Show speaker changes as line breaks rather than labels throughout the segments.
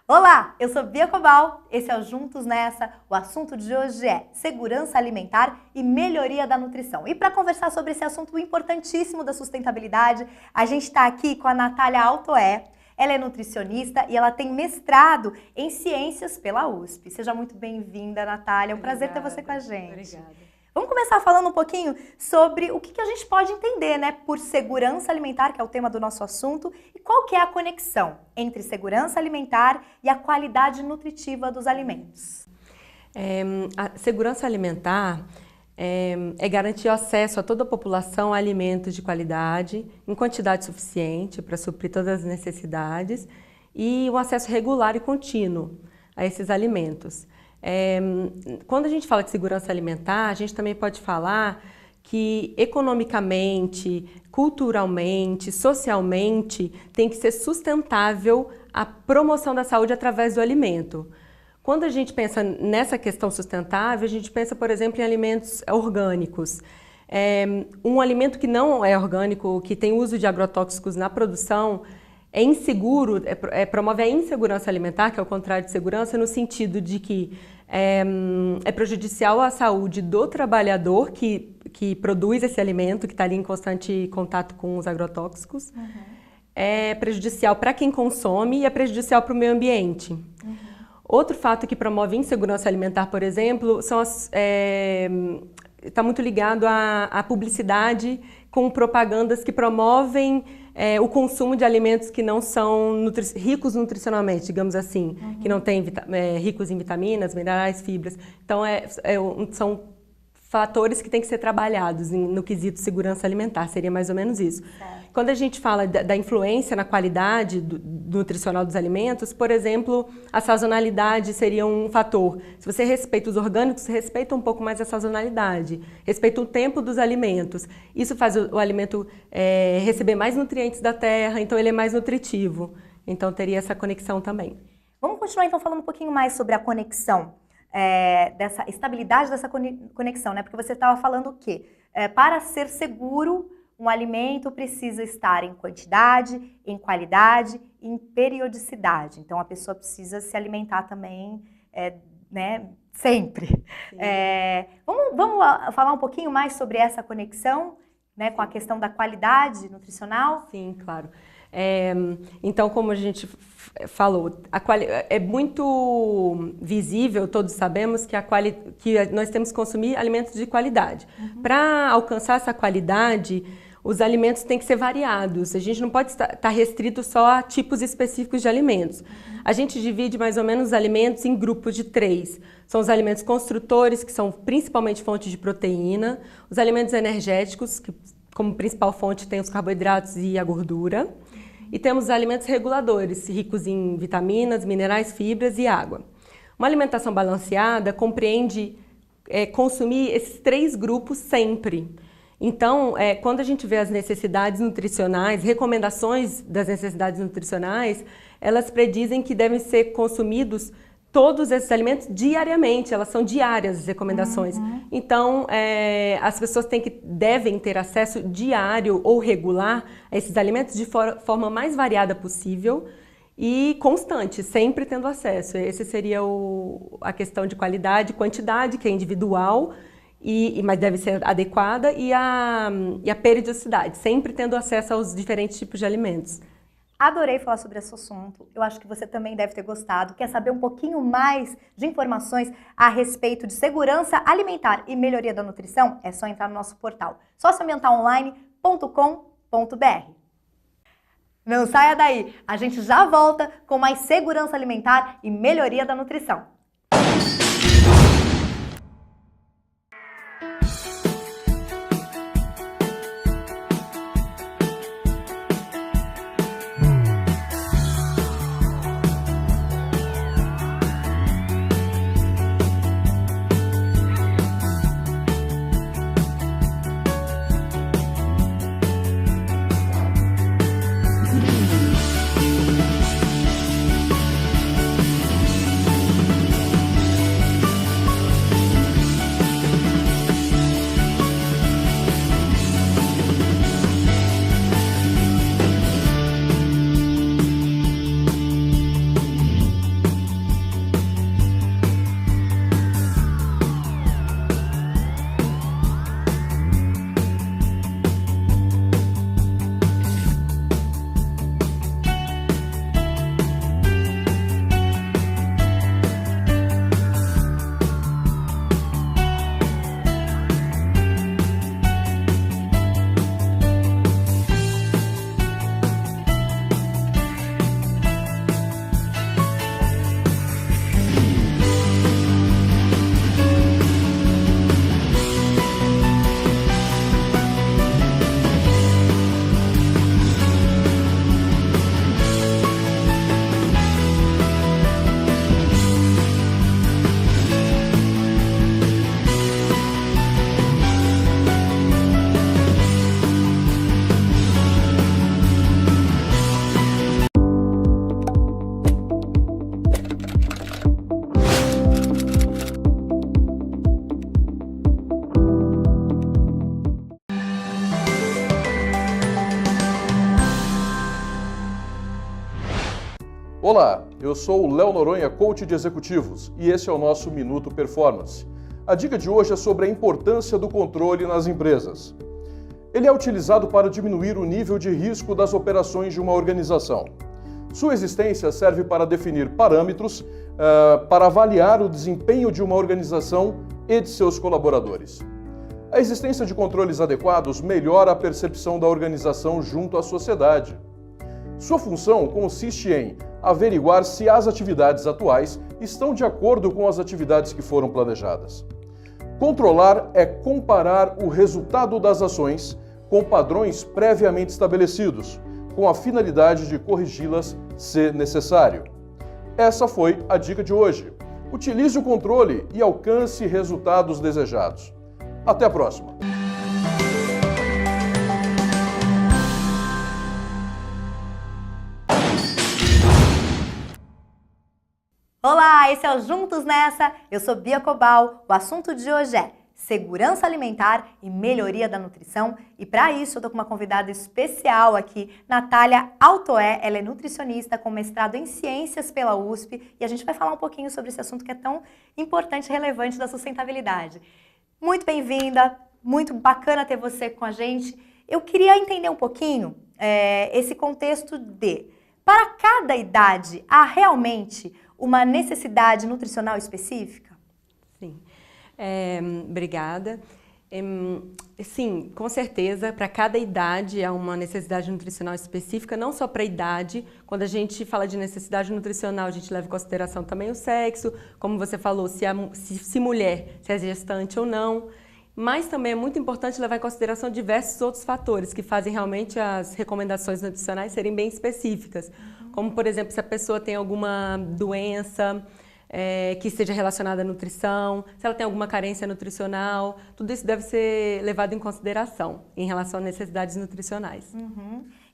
Olá, eu sou Bia Cobal, esse é o Juntos Nessa. O assunto de hoje é segurança alimentar e melhoria da nutrição. E para conversar sobre esse assunto importantíssimo da sustentabilidade, a gente está aqui com a Natália Altoé. Ela é nutricionista e ela tem mestrado em ciências pela USP. Seja muito bem-vinda, Natália. É um prazer ter você com a gente.
Obrigada.
Vamos começar falando um pouquinho sobre o que a gente pode entender, né, por segurança alimentar, que é o tema do nosso assunto, e qual que é a conexão entre segurança alimentar e a qualidade nutritiva dos alimentos.
A segurança alimentar é garantir o acesso a toda a população a alimentos de qualidade, em quantidade suficiente para suprir todas as necessidades e um acesso regular e contínuo a esses alimentos. Quando a gente fala de segurança alimentar, a gente também pode falar que economicamente, culturalmente, socialmente, tem que ser sustentável a promoção da saúde através do alimento. Quando a gente pensa nessa questão sustentável, a gente pensa, por exemplo, em alimentos orgânicos. Um alimento que não é orgânico, que tem uso de agrotóxicos na produção, é inseguro, promove a insegurança alimentar, que é o contrário de segurança, no sentido de que é prejudicial à saúde do trabalhador que produz esse alimento, que está ali em constante contato com os agrotóxicos, é prejudicial para quem consome e é prejudicial para o meio ambiente. Outro fato que promove insegurança alimentar, por exemplo, está muito ligado à publicidade com propagandas que promovem o consumo de alimentos que não são ricos nutricionalmente, digamos assim, que não têm ricos em vitaminas, minerais, fibras. Então, são fatores que têm que ser trabalhados no quesito segurança alimentar, seria mais ou menos isso. Quando a gente fala da influência na qualidade nutricional dos alimentos, por exemplo, a sazonalidade seria um fator. Se você respeita os orgânicos, você respeita um pouco mais a sazonalidade, respeita o tempo dos alimentos. Isso faz o alimento receber mais nutrientes da terra, então ele é mais nutritivo. Então teria essa conexão também.
Vamos continuar então falando um pouquinho mais sobre a conexão, dessa estabilidade dessa conexão, né? Porque você estava falando o quê? Para ser seguro, um alimento precisa estar em quantidade, em qualidade e em periodicidade. Então, a pessoa precisa se alimentar também, né, sempre. Vamos falar um pouquinho mais sobre essa conexão, né, com a questão da qualidade nutricional?
Sim, claro. Então, como a gente falou, é muito visível, todos sabemos, que nós temos que consumir alimentos de qualidade. Para alcançar essa qualidade, os alimentos têm que ser variados. A gente não pode estar restrito só a tipos específicos de alimentos. A gente divide mais ou menos os alimentos em grupos de 3. São os alimentos construtores, que são principalmente fontes de proteína, os alimentos energéticos, que como principal fonte tem os carboidratos e a gordura, e temos os alimentos reguladores, ricos em vitaminas, minerais, fibras e água. Uma alimentação balanceada compreende consumir esses 3 grupos sempre. Então, quando a gente vê as necessidades nutricionais, recomendações das necessidades nutricionais, elas predizem que devem ser consumidos todos esses alimentos diariamente, elas são diárias as recomendações. Então, as pessoas devem ter acesso diário ou regular a esses alimentos de forma mais variada possível e constante, sempre tendo acesso. Esse seria a questão de qualidade, quantidade, que é individual, mas deve ser adequada, e a periodicidade, sempre tendo acesso aos diferentes tipos de alimentos.
Adorei falar sobre esse assunto, eu acho que você também deve ter gostado. Quer saber um pouquinho mais de informações a respeito de segurança alimentar e melhoria da nutrição? É só entrar no nosso portal socioambientalonline.com.br. Não saia daí, a gente já volta com mais segurança alimentar e melhoria da nutrição.
Olá, eu sou o Léo Noronha, coach de executivos, e esse é o nosso Minuto Performance. A dica de hoje é sobre a importância do controle nas empresas. Ele é utilizado para diminuir o nível de risco das operações de uma organização. Sua existência serve para definir parâmetros para avaliar o desempenho de uma organização e de seus colaboradores. A existência de controles adequados melhora a percepção da organização junto à sociedade. Sua função consiste em averiguar se as atividades atuais estão de acordo com as atividades que foram planejadas. Controlar é comparar o resultado das ações com padrões previamente estabelecidos, com a finalidade de corrigi-las se necessário. Essa foi a dica de hoje. Utilize o controle e alcance resultados desejados. Até a próxima!
Olá, esse é o Juntos Nessa, eu sou Bia Cobal. O assunto de hoje é segurança alimentar e melhoria da nutrição. E para isso eu tô com uma convidada especial aqui, Natália Altoé. Ela é nutricionista com mestrado em Ciências pela USP e a gente vai falar um pouquinho sobre esse assunto que é tão importante e relevante da sustentabilidade. Muito bem-vinda, muito bacana ter você com a gente. Eu queria entender um pouquinho esse contexto de, para cada idade, há realmente uma necessidade nutricional específica?
Sim. Obrigada. Sim, com certeza, para cada idade há uma necessidade nutricional específica, não só para a idade. Quando a gente fala de necessidade nutricional, a gente leva em consideração também o sexo, como você falou, se mulher, se é gestante ou não. Mas também é muito importante levar em consideração diversos outros fatores que fazem realmente as recomendações nutricionais serem bem específicas. Como, por exemplo, se a pessoa tem alguma doença que esteja relacionada à nutrição, se ela tem alguma carência nutricional, tudo isso deve ser levado em consideração em relação a necessidades nutricionais.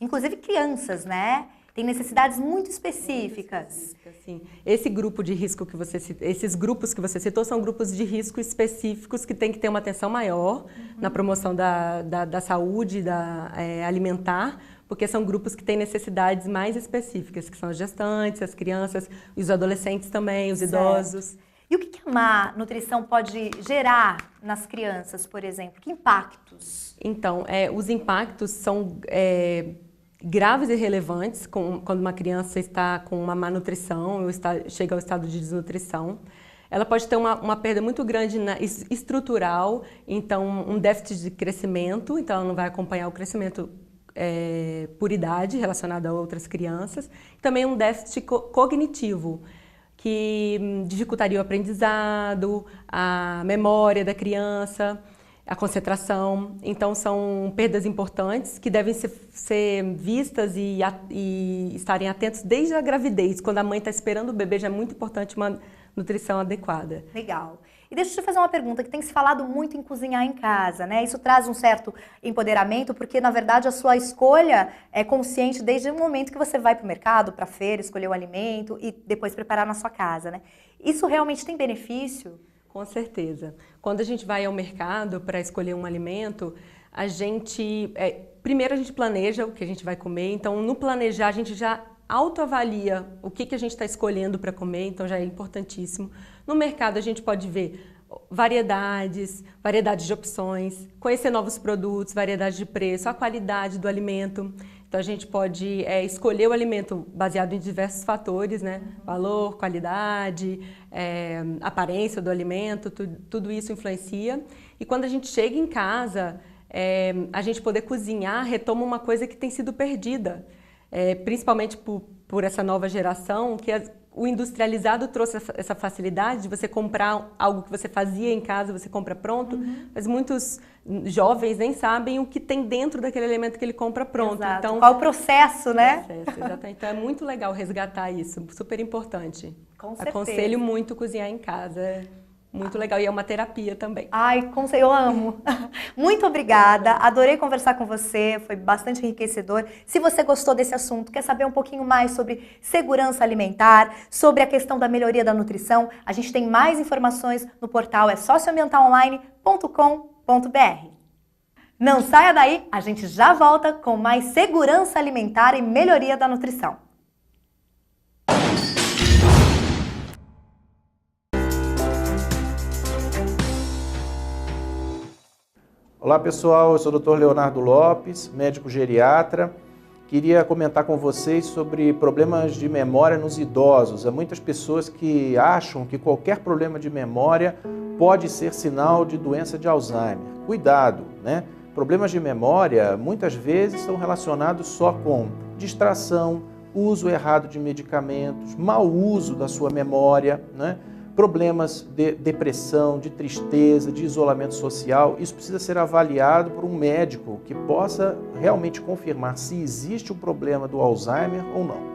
Inclusive crianças, né? Tem necessidades muito específicas.
Sim. Esse grupo de risco que esses grupos que você citou são grupos de risco específicos que têm que ter uma atenção maior na promoção da saúde alimentar, porque são grupos que têm necessidades mais específicas, que são as gestantes, as crianças, os adolescentes também, os idosos.
E o que a má nutrição pode gerar nas crianças, por exemplo? Que impactos?
Então, os impactos são graves e relevantes quando uma criança está com uma má nutrição ou chega ao estado de desnutrição. Ela pode ter uma perda muito grande estrutural, então um déficit de crescimento, então ela não vai acompanhar o crescimento por idade relacionado a outras crianças. Também um déficit cognitivo, que dificultaria o aprendizado, a memória da criança, a concentração. Então são perdas importantes que devem ser vistas e estarem atentos desde a gravidez. Quando a mãe está esperando o bebê, já é muito importante uma nutrição adequada.
Legal. E deixa eu te fazer uma pergunta, que tem se falado muito em cozinhar em casa, né? Isso traz um certo empoderamento, porque na verdade a sua escolha é consciente desde o momento que você vai para o mercado, para a feira, escolher o alimento e depois preparar na sua casa, né? Isso realmente tem benefício?
Com certeza. Quando a gente vai ao mercado para escolher um alimento, primeiro a gente planeja o que a gente vai comer, então no planejar a gente já autoavalia o que a gente está escolhendo para comer, então já é importantíssimo. No mercado a gente pode ver variedade de opções, conhecer novos produtos, variedade de preço, a qualidade do alimento. Então a gente pode escolher o alimento baseado em diversos fatores, né? Valor, qualidade, aparência do alimento, tudo isso influencia. E quando a gente chega em casa, a gente poder cozinhar retoma uma coisa que tem sido perdida. Principalmente por essa nova geração, que o industrializado trouxe essa facilidade de você comprar algo que você fazia em casa, você compra pronto, mas muitos jovens nem sabem o que tem dentro daquele alimento que ele compra pronto.
Exato.
Então,
qual o processo, né?
Exatamente. Então é muito legal resgatar isso, super importante.
Com certeza.
Aconselho muito cozinhar em casa. Muito legal, e é uma terapia também.
Ai, eu amo. Muito obrigada, adorei conversar com você, foi bastante enriquecedor. Se você gostou desse assunto, quer saber um pouquinho mais sobre segurança alimentar, sobre a questão da melhoria da nutrição, a gente tem mais informações no portal socioambientalonline.com.br. Não saia daí, a gente já volta com mais segurança alimentar e melhoria da nutrição.
Olá pessoal, eu sou o Dr. Leonardo Lopes, médico geriatra. Queria comentar com vocês sobre problemas de memória nos idosos. Há muitas pessoas que acham que qualquer problema de memória pode ser sinal de doença de Alzheimer. Cuidado, né? Problemas de memória muitas vezes são relacionados só com distração, uso errado de medicamentos, mau uso da sua memória, né? Problemas de depressão, de tristeza, de isolamento social. Isso precisa ser avaliado por um médico que possa realmente confirmar se existe um problema do Alzheimer ou não.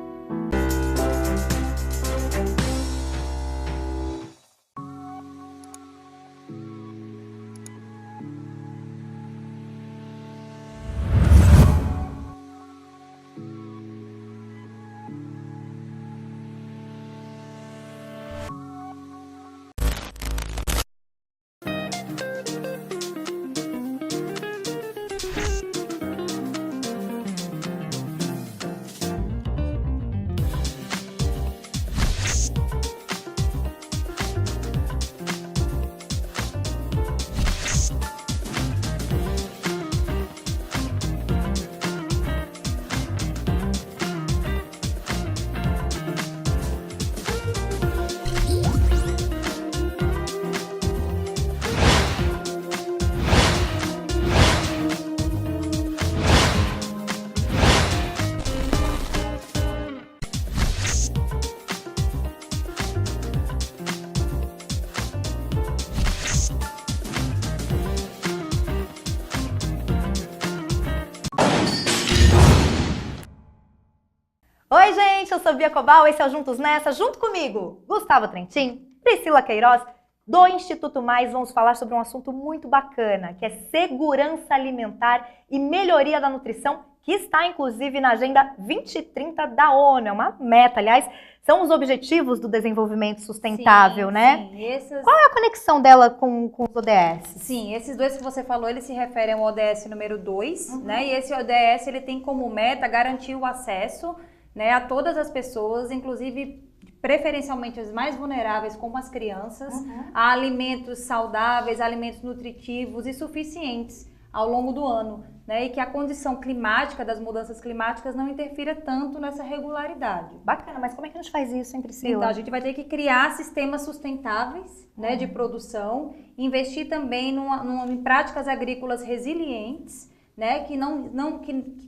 Oi, gente, eu sou Bia Cobal, esse é o Juntos Nessa, junto comigo, Gustavo Trentin, Priscila Queiroz, do Instituto Mais. Vamos falar sobre um assunto muito bacana, que é segurança alimentar e melhoria da nutrição, que está, inclusive, na Agenda 2030 da ONU. É uma meta, aliás, são os Objetivos do Desenvolvimento Sustentável, né?
Sim,
Qual é a conexão dela com os ODS?
Sim, esses dois que você falou, eles se referem ao ODS número 2, né? E esse ODS, ele tem como meta garantir o acesso, né, a todas as pessoas, inclusive preferencialmente as mais vulneráveis, como as crianças, a alimentos saudáveis, alimentos nutritivos e suficientes ao longo do ano, né, e que a condição climática, das mudanças climáticas, não interfira tanto nessa regularidade.
Bacana, mas como é que a gente faz isso, hein, Priscila?
Então, a gente vai ter que criar sistemas sustentáveis, né, de produção, investir também em práticas agrícolas resilientes, né, que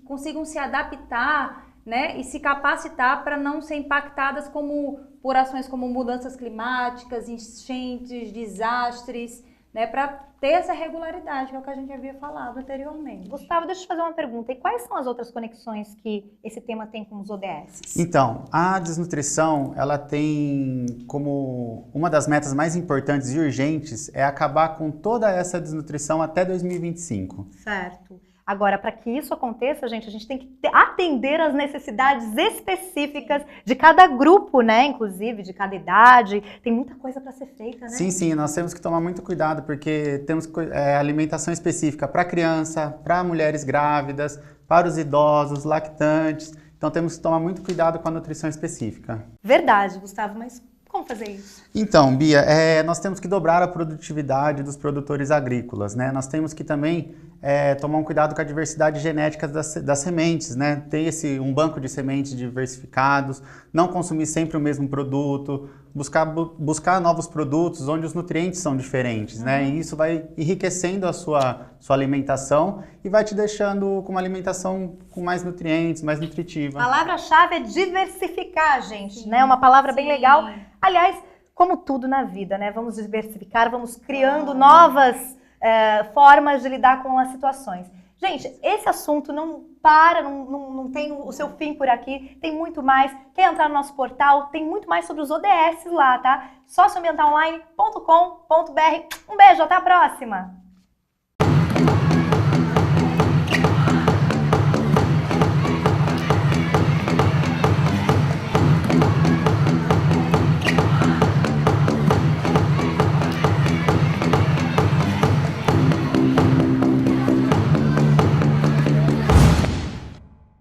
consigam se adaptar, né, e se capacitar para não ser impactadas por ações como mudanças climáticas, enchentes, desastres, né, para ter essa regularidade, que é o que a gente havia falado anteriormente.
Gustavo, deixa eu te fazer uma pergunta. E quais são as outras conexões que esse tema tem com os ODS?
Então, a desnutrição, ela tem como uma das metas mais importantes e urgentes é acabar com toda essa desnutrição até 2025.
Certo. Agora, para que isso aconteça, gente, a gente tem que atender às necessidades específicas de cada grupo, né? Inclusive, de cada idade. Tem muita coisa para ser feita, né?
Sim, nós temos que tomar muito cuidado, porque temos alimentação específica para criança, para mulheres grávidas, para os idosos, lactantes. Então, temos que tomar muito cuidado com a nutrição específica.
Verdade, Gustavo, mas como fazer isso?
Então, Bia, nós temos que dobrar a produtividade dos produtores agrícolas, né? Nós temos que também tomar um cuidado com a diversidade genética das sementes, né? Ter um banco de sementes diversificados, não consumir sempre o mesmo produto, buscar novos produtos onde os nutrientes são diferentes, né? E isso vai enriquecendo a sua alimentação e vai te deixando com uma alimentação com mais nutrientes, mais nutritiva.
A palavra-chave é diversificar, gente, né? Uma palavra bem legal. Aliás, como tudo na vida, né? Vamos diversificar, vamos criando novas formas de lidar com as situações. Gente, esse assunto não para, não tem o seu fim por aqui, tem muito mais. Quer entrar no nosso portal? Tem muito mais sobre os ODS lá, tá? Socioambientalonline.com.br. Um beijo, até a próxima!